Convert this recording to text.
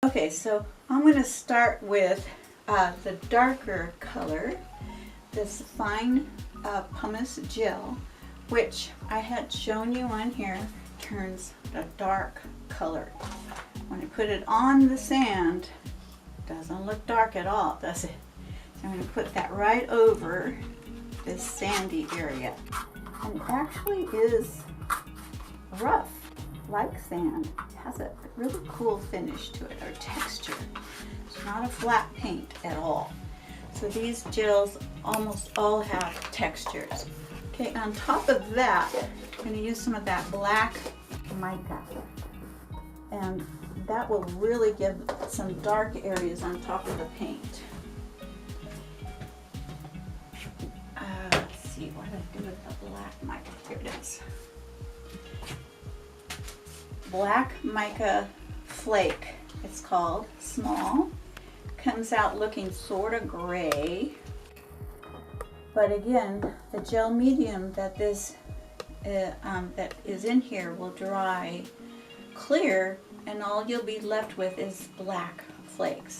Okay, so I'm going to start with the darker color, this fine pumice gel, which I had shown you on here, turns a dark color. When I put it on the sand, it doesn't look dark at all, does it? So I'm going to put that right over this sandy area. And it actually is rough, like sand. It has a really cool finish to it, or texture. It's not a flat paint at all. So these gels almost all have textures. Okay, on top of that, I'm going to use some of that black mica. And that will really give some dark areas on top of the paint. Let's see, what do I do with the black mica? Here it is. Black mica flake, it's called, small. Comes out looking sort of gray. But again, the gel medium that that is in here will dry clear, and all you'll be left with is black flakes.